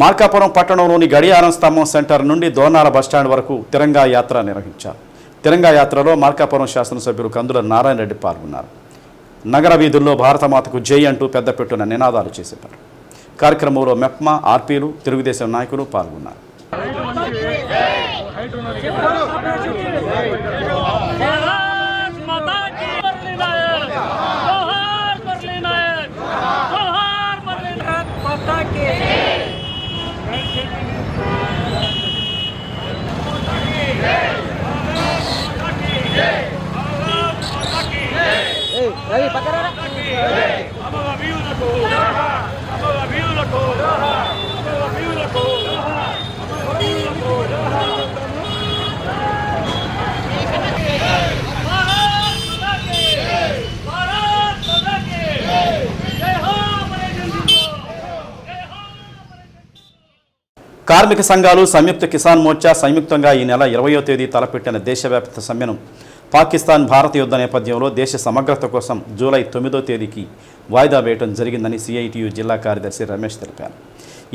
మార్కాపురం పట్టణంలోని గడియారం స్తంభం సెంటర్ నుండి దోర్నాల బస్టాండ్ వరకు తిరంగా యాత్ర నిర్వహించారు. తిరంగా యాత్రలో మార్కాపురం శాసనసభ్యులు కందుల నారాయణ రెడ్డి పాల్గొన్నారు. నగర వీధుల్లో భారతమాతకు జై అంటూ పెద్దపెట్టున నినాదాలు చేసేవారు. కార్యక్రమంలో మెప్మా, ఆర్పీలు, తెలుగుదేశం నాయకులు పాల్గొన్నారు. కార్మిక సంఘాలు, సంయుక్త కిసాన్ మోర్చా సంయుక్తంగా ఈ నెల 20వ తేదీ తలపెట్టిన దేశవ్యాప్త సమ్మెను పాకిస్తాన్ భారత యుద్ధ నేపథ్యంలో దేశ సమగ్రత కోసం జూలై 9వ తేదీకి వాయిదా వేయడం జరిగిందని సిఐటియు జిల్లా కార్యదర్శి రమేష్ తెలిపారు.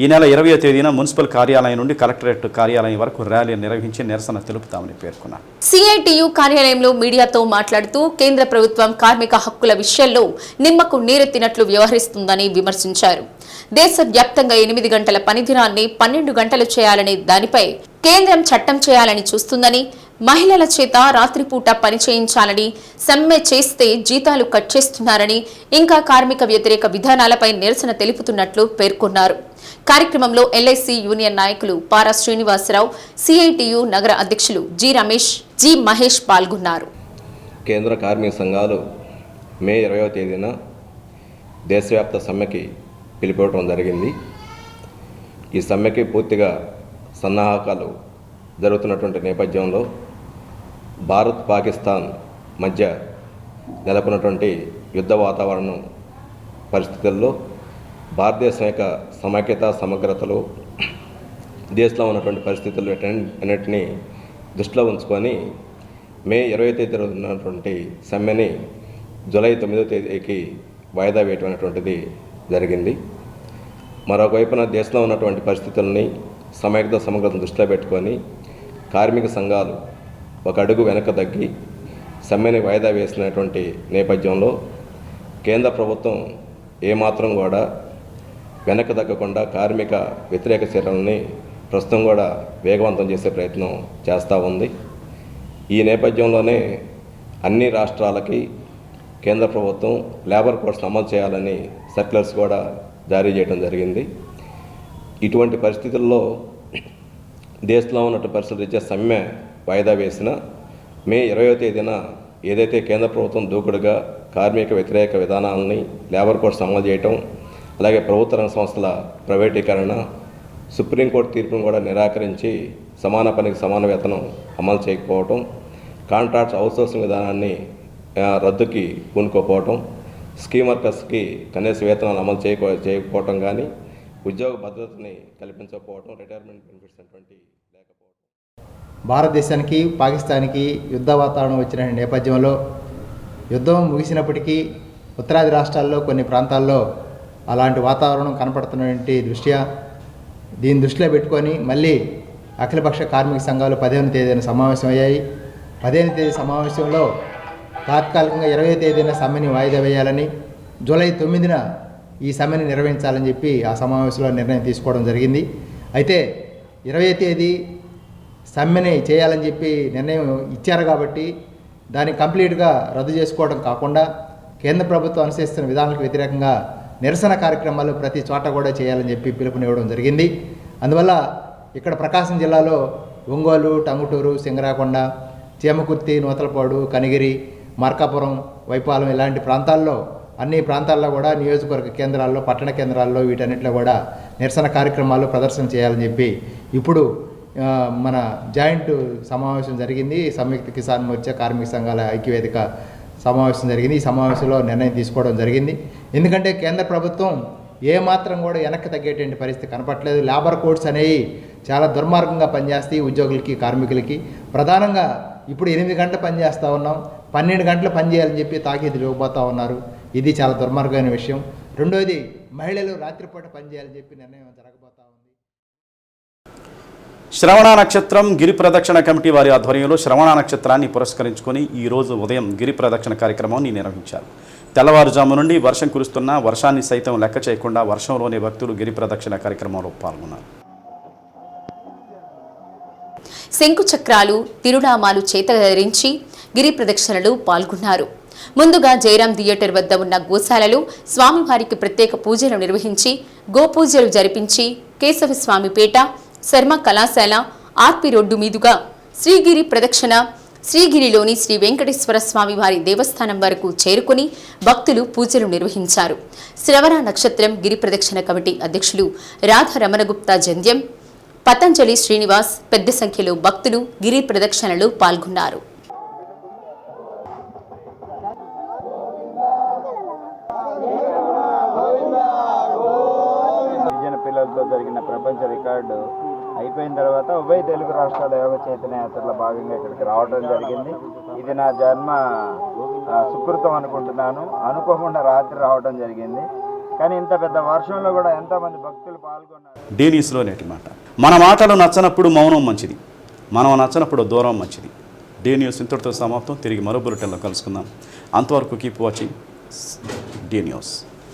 ఈ నెల 20వ తేదీన మున్సిపల్ కార్యాలయం నుండి కలెక్టరేట్ కార్యాలయం వరకు ర్యాలీ నిర్వహించి నిరసన తెలుపుతామని పేర్కొన్నారు. సిఐటియు కార్యాలయంలో మీడియాతో మాట్లాడుతూ కేంద్ర ప్రభుత్వం కార్మిక హక్కుల విషయంలో నిమ్మకు నీరెత్తినట్లు వ్యవహరిస్తుందని విమర్శించారు. దేశవ్యాప్తంగా 8 గంటల పనిదినాన్ని 12 గంటలు చేయాలనే దానిపై కేంద్రం చట్టం చేయాలని చూస్తుందని, మహిళల చేత రాత్రిపూట పని చేయించాలని, సమ్మె చేస్తే జీతాలు కట్ చేస్తున్నారని, ఇంకా కార్మిక వ్యతిరేక విధానాలపై నిరసన తెలుపుతున్నట్లు పేర్కొన్నారు. కార్యక్రమంలో ఎల్ఐసి యూనియన్ నాయకులు పారా శ్రీనివాసరావు, సిఐటియు నగర అధ్యక్షులు జి రమేష్, జి మహేష్ పాల్గొన్నారు. కేంద్ర కార్మిక సంఘాలు మే 20వ తేదీన దేశవ్యాప్త సమ్మెకి పిలిపివ్వడం జరిగింది. ఈ సమ్మెకి పూర్తిగా సన్నాహకాలు జరుగుతున్నటువంటి నేపథ్యంలో భారత్, పాకిస్తాన్ మధ్య నెలకొన్నటువంటి యుద్ధ వాతావరణం పరిస్థితుల్లో భారతదేశం యొక్క సమైక్యత, సమగ్రతలు, దేశంలో ఉన్నటువంటి పరిస్థితులు అన్నింటినీ దృష్టిలో ఉంచుకొని మే 20వ తేదీ ఉన్నటువంటి సమ్మెని జూలై 9వ తేదీకి వాయిదా వేయటం అనేటువంటిది జరిగింది. మరొకవైపున దేశంలో ఉన్నటువంటి పరిస్థితుల్ని, సమైక్యత, సమగ్రతను దృష్టిలో పెట్టుకొని కార్మిక సంఘాలు ఒక అడుగు వెనక తగ్గి సమ్మెని వాయిదా వేసినటువంటి నేపథ్యంలో కేంద్ర ప్రభుత్వం ఏమాత్రం కూడా వెనక తగ్గకుండా కార్మిక వ్యతిరేక చర్యలని ప్రస్తుతం కూడా వేగవంతం చేసే ప్రయత్నం చేస్తూ ఉంది. ఈ నేపథ్యంలోనే అన్ని రాష్ట్రాలకి కేంద్ర ప్రభుత్వం లేబర్ కోడ్స్ని అమలు చేయాలని సర్క్యులర్స్ కూడా జారీ చేయడం జరిగింది. ఇటువంటి పరిస్థితుల్లో దేశంలో ఉన్నటువంటి పరిస్థితులు రీత్యా సమ్మె వాయిదా వేసిన మే 20వ తేదీన ఏదైతే కేంద్ర ప్రభుత్వం దూకుడుగా కార్మిక వ్యతిరేక విధానాలని, లేబర్ కోడ్స్ అమలు చేయటం, అలాగే ప్రభుత్వ రంగ సంస్థల ప్రైవేటీకరణ, సుప్రీంకోర్టు తీర్పును కూడా నిరాకరించి సమాన పనికి సమాన వేతనం అమలు చేయకపోవటం, కాంట్రాక్ట్స్ అవుట్సోర్సింగ్ విధానాన్ని రద్దుకి పూనుకోపోవటం, స్కీమ్ వర్కర్స్కి కనీస వేతనాలు అమలు చేయకపోవటం కానీ, ఉద్యోగ భద్రతని కల్పించకపోవటం, రిటైర్మెంట్ బెనిఫిట్స్ అటువంటి లేకపోవటం. భారతదేశానికి, పాకిస్తాన్కి యుద్ధ వాతావరణం వచ్చిన నేపథ్యంలో యుద్ధం ముగిసినప్పటికీ ఉత్తరాది రాష్ట్రాల్లో కొన్ని ప్రాంతాల్లో అలాంటి వాతావరణం కనపడుతున్నటువంటి దృష్ట్యా దీన్ని దృష్టిలో పెట్టుకొని మళ్ళీ అఖిలపక్ష కార్మిక సంఘాలు 15వ తేదీన సమావేశమయ్యాయి. 15వ తేదీ సమావేశంలో తాత్కాలికంగా 20వ తేదీన సమ్మెని వాయిదా వేయాలని, జూలై 9న ఈ సమ్మెని నిర్వహించాలని చెప్పి ఆ సమావేశంలో నిర్ణయం తీసుకోవడం జరిగింది. అయితే 20వ తేదీ సమ్మెని చేయాలని చెప్పి నిర్ణయం ఇచ్చారు కాబట్టి దాన్ని కంప్లీట్గా రద్దు చేసుకోవడం కాకుండా కేంద్ర ప్రభుత్వం అనుసరిస్తున్న విధానాలకు వ్యతిరేకంగా నిరసన కార్యక్రమాలు ప్రతి చోట కూడా చేయాలని చెప్పి పిలుపునివ్వడం జరిగింది. అందువల్ల ఇక్కడ ప్రకాశం జిల్లాలో ఒంగోలు, టంగుటూరు, సింగరాకొండ, చీమకుర్తి, నూతలపాడు, కనిగిరి, మార్కాపురం, వైపాలెం ఇలాంటి ప్రాంతాల్లో, అన్ని ప్రాంతాల్లో కూడా నియోజకవర్గ కేంద్రాల్లో, పట్టణ కేంద్రాల్లో వీటన్నిటిలో కూడా నిరసన కార్యక్రమాలు ప్రదర్శన చేయాలని చెప్పి ఇప్పుడు మన జాయింట్ సమావేశం జరిగింది. సంయుక్త కిసాన్ మోర్చా కార్మిక సంఘాల ఐక్యవేదిక సమావేశం జరిగింది. ఈ సమావేశంలో నిర్ణయం తీసుకోవడం జరిగింది. ఎందుకంటే కేంద్ర ప్రభుత్వం ఏమాత్రం కూడా వెనక్కి తగ్గేటువంటి పరిస్థితి కనపట్లేదు. లేబర్ కోడ్స్ అనేవి చాలా దుర్మార్గంగా పనిచేస్తాయి ఉద్యోగులకి, కార్మికులకి. ప్రధానంగా ఇప్పుడు 8 గంటలు పనిచేస్తూ ఉన్నాం, 12 గంటలు పనిచేయాలని చెప్పి తాకీదులు ఇవ్వబోతూ ఉన్నారు. ఇది చాలా దుర్మార్గమైన విషయం. రెండోది, మహిళలు రాత్రిపూట పనిచేయాలని చెప్పి నిర్ణయం జరగబోతూ ఉంది. శ్రవణ నక్షత్రం గిరి ప్రదక్షిణ కమిటీ వారి ఆధ్వర్యంలో శ్రవణ నక్షత్రాన్ని పురస్కరించుకొని ఈరోజు ఉదయం గిరి ప్రదక్షిణ కార్యక్రమాన్ని నిర్వహించారు. తెల్లవారుజాము నుండి వర్షం కురుస్తున్న వర్షాన్ని సైతం లెక్క చేయకుండా వర్షంలోనే భక్తులు గిరి ప్రదక్షిణ కార్యక్రమంలో పాల్గొన్నారు. శంకు చక్రాలు తిరునామాలు చేతధరించి గిరి ప్రదక్షిణలు పాల్గొన్నారు. ముందుగా జయరాం థియేటర్ వద్ద ఉన్న గోశాలలో స్వామివారికి ప్రత్యేక పూజలు నిర్వహించి గోపూజలు జరిపించి కేశవస్వామిపేట శర్మ కళాశాల ఆర్పి రోడ్డు మీదుగా శ్రీగిరి ప్రదక్షిణ శ్రీగిరిలోని శ్రీ వెంకటేశ్వర స్వామి వారి దేవస్థానం వరకు చేరుకుని భక్తులు పూజలు నిర్వహించారు. శ్రవణ నక్షత్రం గిరి ప్రదక్షిణ కమిటీ అధ్యక్షులు రాధారమణగుప్తా జంధ్యం, పతంజలి శ్రీనివాస్ పెద్ద సంఖ్యలో భక్తులు గిరి ప్రదక్షిణలో పాల్గొన్నారు. పిల్లలతో జరిగిన ప్రపంచ రికార్డు అయిపోయిన తర్వాత ఉభయ తెలుగు రాష్ట్రాల యోగ చైతన్య యాత్రలో భాగంగా ఇక్కడికి రావడం జరిగింది. ఇది నా జన్మ సుకృతం అనుకుంటున్నాను. అనుకోకుండా రాత్రి రావడం జరిగింది. కానీ ఇంత పెద్ద వర్షంలో కూడా ఎంతోమంది భక్తులు పాల్గొన్నారు. డీనీస్లో నేటి మాట, మన మాటలు నచ్చనప్పుడు మౌనం మంచిది, మనం నచ్చనప్పుడు దూరం మంచిది. డే న్యూస్ ఇంతటితో సమాప్తం. తిరిగి మరో బులెటిన్లో కలుసుకుందాం. అంతవరకు కీప్ వాచింగ్ డే న్యూస్.